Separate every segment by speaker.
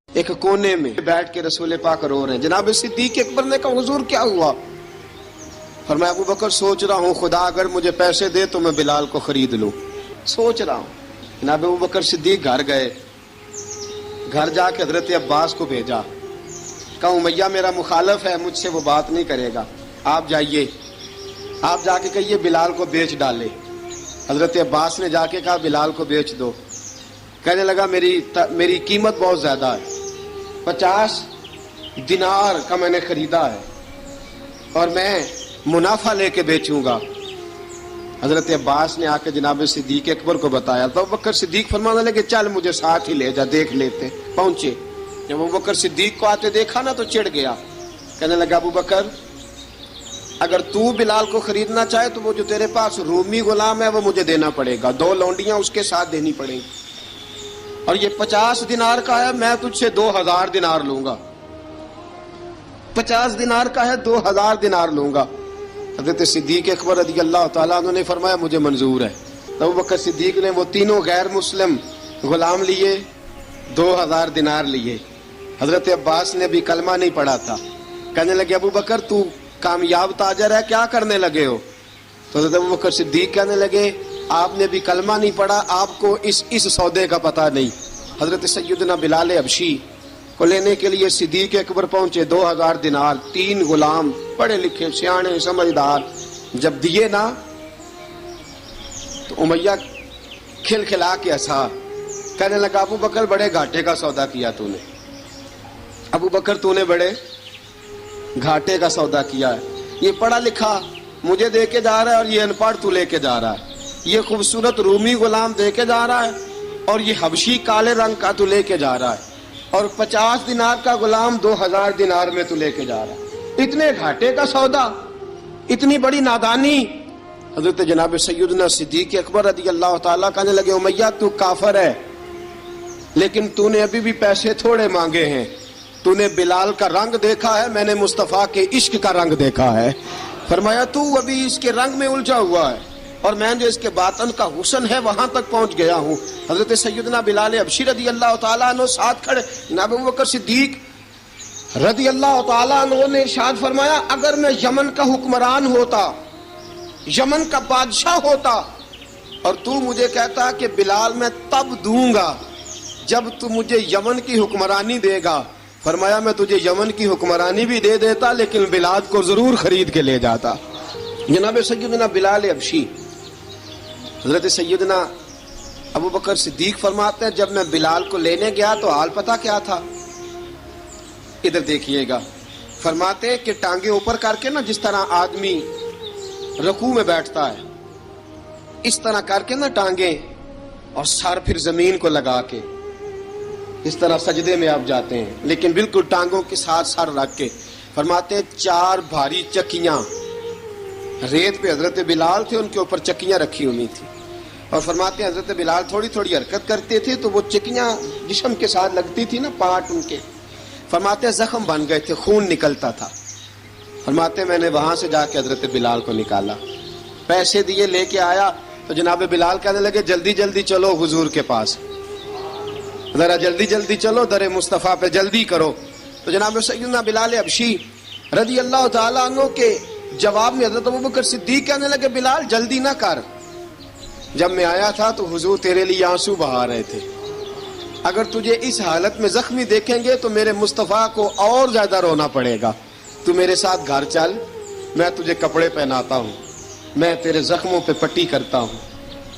Speaker 1: ایک کونے میں بیٹھ کے رسول پاک رو رہے ہیں. جناب صدیق اکبر نے کہا حضور کیا ہوا؟ فرمایا ابو بکر سوچ رہا ہوں خدا اگر مجھے پیسے دے تو میں بلال کو خرید لوں. سوچ رہا ہوں. جناب ابو بکر صدیق گھر گئے. گھر جا کے حضرت عباس کو بھیجا. کہا امیہ میرا مخالف ہے, مجھ سے وہ بات نہیں کرے گا, آپ جائیے, آپ جا کے کہیے بلال کو بیچ ڈالے. حضرت عباس نے جا کے کہا بلال کو بیچ دو. کہنے لگا میری قیمت بہت زیادہ ہے, 50 دینار کا میں نے خریدا ہے اور میں منافع لے کے بیچوں گا. حضرت عباس نے آ کے جناب صدیق اکبر کو بتایا تو ابو بکر صدیق فرمانے لگے چل مجھے ساتھ ہی لے جا, دیکھ لیتے. پہنچے. جب ابو بکر صدیق کو آتے دیکھا نا تو چڑھ گیا. کہنے لگا ابو بکر اگر تو بلال کو خریدنا چاہے تو وہ جو تیرے پاس رومی غلام ہے وہ مجھے دینا پڑے گا, 2 لونڈیاں اس کے ساتھ دینی پڑیں گی, اور یہ 50 دینار کا ہے میں تجھ سے 2000 دینار لوں گا. 50 دینار کا ہے 2000 دینار لوں گا. حضرت صدیق اکبر رضی اللہ تعالیٰ عنہ نے فرمایا مجھے منظور ہے. ابو بکر صدیق نے وہ تینوں غیر مسلم غلام لیے, 2000 دینار لیے. حضرت عباس نے بھی کلمہ نہیں پڑھا تھا. کہنے لگے ابو بکر تو کامیاب تاجر ہے, کیا کرنے لگے ہو؟ تو حضرت ابو بکر صدیق کہنے لگے آپ نے بھی کلمہ نہیں پڑھا, آپ کو اس سودے کا پتہ نہیں. حضرت سیدنا بلال حبشی کو لینے کے لیے صدیق اکبر پہنچے. 2000 دینار, 3 غلام پڑھے لکھے سیانے سمجھدار. جب دیے نا تو امیہ کھل کھلا کے ہنسا. کہنے لگا ابو بکر بڑے گھاٹے کا سودا کیا تو نے, ابو بکر تو نے بڑے گھاٹے کا سودا کیا ہے. یہ پڑھا لکھا مجھے دے کے جا رہا ہے اور یہ ان پڑھ تو لے کے جا رہا ہے. یہ خوبصورت رومی غلام دے کے جا رہا ہے اور یہ حبشی کالے رنگ کا تو لے کے جا رہا ہے, اور 50 دینار کا غلام 2000 دینار میں تو لے کے جا رہا ہے. اتنے گھاٹے کا سودا, اتنی بڑی نادانی. حضرت جناب سیدنا صدیق اکبر رضی اللہ تعالیٰ کہنے لگے امیہ تو کافر ہے لیکن تو نے ابھی بھی پیسے تھوڑے مانگے ہیں. تو نے بلال کا رنگ دیکھا ہے, میں نے مصطفیٰ کے عشق کا رنگ دیکھا ہے. فرمایا تو ابھی اس کے رنگ میں الجھا ہوا ہے اور میں جو اس کے باطن کا حسن ہے وہاں تک پہنچ گیا ہوں. حضرت سیدنا بلال حبشی رضی اللہ تعالیٰ عنہ ساتھ کھڑے. جناب ابو بکر صدیق رضی اللہ تعالیٰ عنہ نے ارشاد فرمایا اگر میں یمن کا حکمران ہوتا, یمن کا بادشاہ ہوتا, اور تو مجھے کہتا کہ بلال میں تب دوں گا جب تو مجھے یمن کی حکمرانی دے گا, فرمایا میں تجھے یمن کی حکمرانی بھی دے دیتا لیکن بلال کو ضرور خرید کے لے جاتا. جناب سیدنا بلال حبشی حضرت سیدنا ابو بکر صدیق فرماتے ہیں جب میں بلال کو لینے گیا تو حال پتہ کیا تھا؟ ادھر دیکھیے گا. فرماتے ہیں کہ ٹانگیں اوپر کر کے نا جس طرح آدمی رکوع میں بیٹھتا ہے اس طرح کر کے نا ٹانگیں, اور سر پھر زمین کو لگا کے اس طرح سجدے میں آپ جاتے ہیں, لیکن بالکل ٹانگوں کے ساتھ سر رکھ کے. فرماتے ہیں 4 بھاری چکیاں ریت پہ حضرت بلال تھے, ان کے اوپر چکیاں رکھی ہوئی تھی, اور فرماتے ہیں حضرت بلال تھوڑی تھوڑی حرکت کرتے تھے تو وہ چکیاں جسم کے ساتھ لگتی تھی نا, پارٹ ان کے. فرماتے ہیں زخم بن گئے تھے, خون نکلتا تھا. فرماتے ہیں میں نے وہاں سے جا کے حضرت بلال کو نکالا, پیسے دیے, لے کے آیا تو جناب بلال کہنے لگے جلدی جلدی چلو حضور کے پاس, ذرا جلدی جلدی چلو, در مصطفیٰ پہ جلدی کرو. تو جناب سیدنا بلال حبشی رضی اللہ تعالیٰ عنہ کے جواب میں حضرت ابو بکر صدیق کہنے لگے بلال جلدی نہ کر, جب میں آیا تھا تو حضور تیرے لیے آنسو بہا رہے تھے. اگر تجھے اس حالت میں زخمی دیکھیں گے تو میرے مصطفیٰ کو اور زیادہ رونا پڑے گا. تو میرے ساتھ گھر چل, میں تجھے کپڑے پہناتا ہوں, میں تیرے زخموں پہ پٹی کرتا ہوں.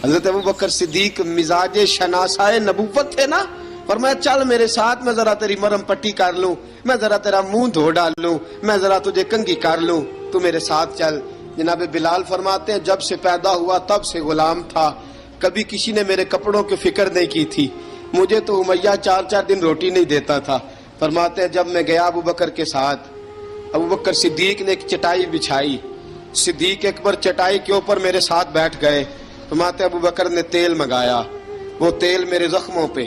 Speaker 1: حضرت ابو بکر صدیق مزاج شناسائے نبوت تھے نا, فرمایا چل میرے ساتھ, میں ذرا تیری مرم پٹی کر لوں, میں ذرا تیرا منہ دھو ڈال لوں, میں ذرا تجھے کنگھی کر لوں, تو میرے ساتھ چل. جناب بلال فرماتے ہیں جب سے پیدا ہوا تب سے غلام تھا, کبھی کسی نے میرے کپڑوں کی فکر نہیں کی تھی, مجھے تو امیہ 4 دن روٹی نہیں دیتا تھا. فرماتے ہیں جب میں گیا ابو بکر کے ساتھ, ابو بکر صدیق نے ایک چٹائی بچھائی, صدیق اکبر چٹائی کے اوپر میرے ساتھ بیٹھ گئے. فرماتے ابو بکر نے تیل منگایا, وہ تیل میرے زخموں پہ,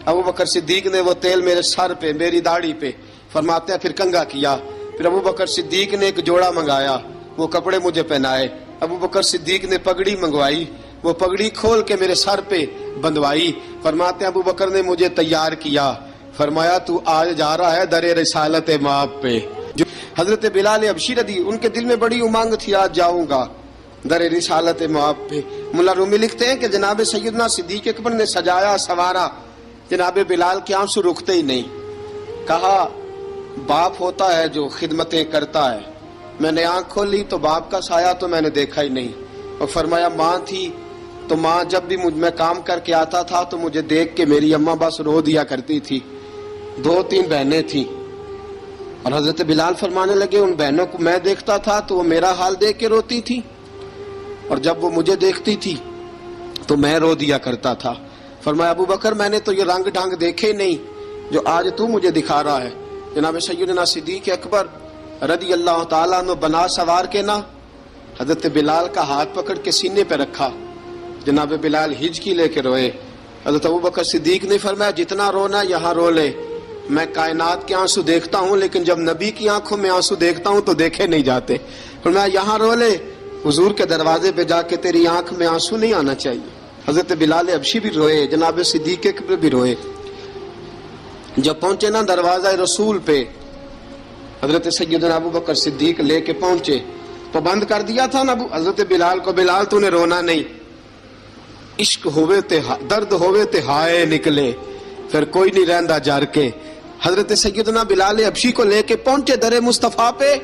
Speaker 1: ابو بکر صدیق نے وہ تیل میرے سر پہ, میری داڑھی پہ. فرماتے ہیں پھر کنگھا کیا, پھر ابو بکر صدیق نے ایک جوڑا منگایا, وہ کپڑے مجھے پہنائے. ابو بکر صدیق نے پگڑی منگوائی, وہ پگڑی کھول کے میرے سر پہ بندوائی. فرماتے ہیں ابو بکر نے مجھے تیار کیا, فرمایا تو آج جا رہا ہے در رسالت مآب پہ. جو حضرت بلال حبشی رضی ان کے دل میں بڑی امنگ تھی آج جاؤں گا در رسالت مآب پہ. ملا رومی لکھتے ہیں کہ جناب سیدنا صدیق اکبر نے سجایا سوارا جناب بلال کے آنسو رکتے ہی نہیں. کہا باپ ہوتا ہے جو خدمتیں کرتا ہے. میں نے آنکھ کھولی تو باپ کا سایہ تو میں نے دیکھا ہی نہیں. اور فرمایا ماں تھی تو ماں جب بھی میں کام کر کے آتا تھا تو مجھے دیکھ کے میری اماں بس رو دیا کرتی تھی. 2-3 بہنیں تھیں اور حضرت بلال فرمانے لگے ان بہنوں کو میں دیکھتا تھا تو وہ میرا حال دیکھ کے روتی تھی اور جب وہ مجھے دیکھتی تھی تو میں رو دیا کرتا تھا. فرمایا ابو بکر میں نے تو یہ رنگ ڈھنگ دیکھے نہیں جو آج تو مجھے دکھا رہا ہے. جناب سیدنا صدیق اکبر رضی اللہ تعالیٰ عنہ بنا سوار کے نا حضرت بلال کا ہاتھ پکڑ کے سینے پہ رکھا. جناب بلال ہجکی لے کے روئے. حضرت ابو بکر صدیق نے فرمایا جتنا رونا یہاں رو لے, میں کائنات کے آنسو دیکھتا ہوں لیکن جب نبی کی آنکھوں میں آنسو دیکھتا ہوں تو دیکھے نہیں جاتے. فرمایا یہاں رو لے, حضور کے دروازے پہ جا کے تیری آنکھ میں آنسو نہیں آنا چاہیے. حضرت بلال حبشی بھی روئے, جناب صدیق اکبر بھی روئے. جب پہنچے نا دروازہ رسول پہ حضرت سیدنا ابو بکر صدیق لے کے پہنچے تو بند کر دیا تھا نا حضرت بلال کو, بلال تو نے رونا نہیں, عشق ہوئے تے درد ہوئے تے ہائے نکلے پھر کوئی نہیں رہندا جر کے. حضرت سیدنا بلال حبشی کو لے کے پہنچے در مصطفیٰ پہ.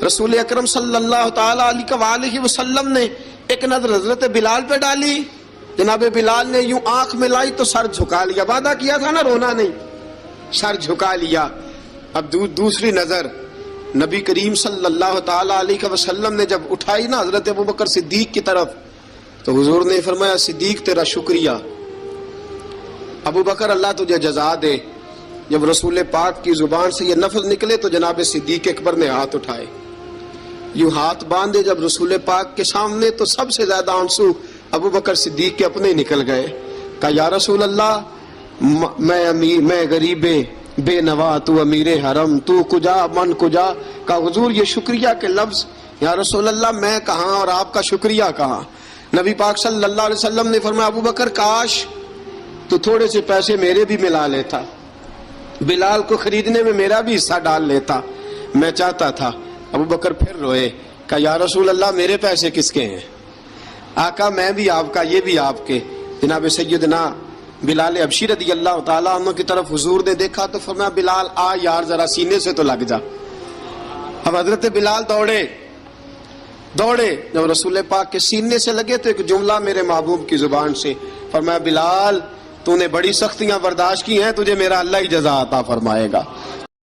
Speaker 1: رسول اکرم صلی اللہ تعالی علیہ وسلم نے ایک نظر حضرت بلال پہ ڈالی. جناب بلال نے یوں آنکھ میں لائی تو سر جھکا لیا. وعدہ کیا تھا نا رونا نہیں, سر جھکا لیا. اب دوسری نظر نبی کریم صلی اللہ تعالی علیہ وسلم نے جب اٹھائی نا حضرت ابو بکر صدیق کی طرف تو حضور نے فرمایا صدیق تیرا شکریہ, ابو بکر اللہ تجھے جزا دے. جب رسول پاک کی زبان سے یہ لفظ نکلے تو جناب صدیق اکبر نے ہاتھ اٹھائے, یوں ہاتھ باندھے جب رسول پاک کے سامنے تو سب سے زیادہ آنسو ابو بکر صدیق کے اپنے نکل گئے. کہا یا رسول اللہ میں غریب بے نوا تو امیر حرم تو کجا من کجا. کہا حضور یہ شکریہ کے لفظ یا رسول اللہ میں کہاں اور آپ کا شکریہ کہاں. نبی پاک صلی اللہ علیہ وسلم نے فرمایا ابو بکر کاش تو تھوڑے سے پیسے میرے بھی ملا لیتا, بلال کو خریدنے میں میرا بھی حصہ ڈال لیتا, میں چاہتا تھا. ابو بکر پھر روئے. کہا یا رسول اللہ میرے پیسے کس کے ہیں؟ آقا میں بھی آپ کا یہ بھی آپ کے. جناب سیدنا بلال حبشی رضی اللہ تعالیٰ عنہ کی طرف حضور نے دیکھا تو فرمایا بلال آ یار ذرا سینے سے تو لگ جا. اب حضرت بلال دوڑے. جب رسول پاک کے سینے سے لگے تو ایک جملہ میرے محبوب کی زبان سے فرمایا بلال تو نے بڑی سختیاں برداشت کی ہیں, تجھے میرا اللہ ہی جزا عطا فرمائے گا.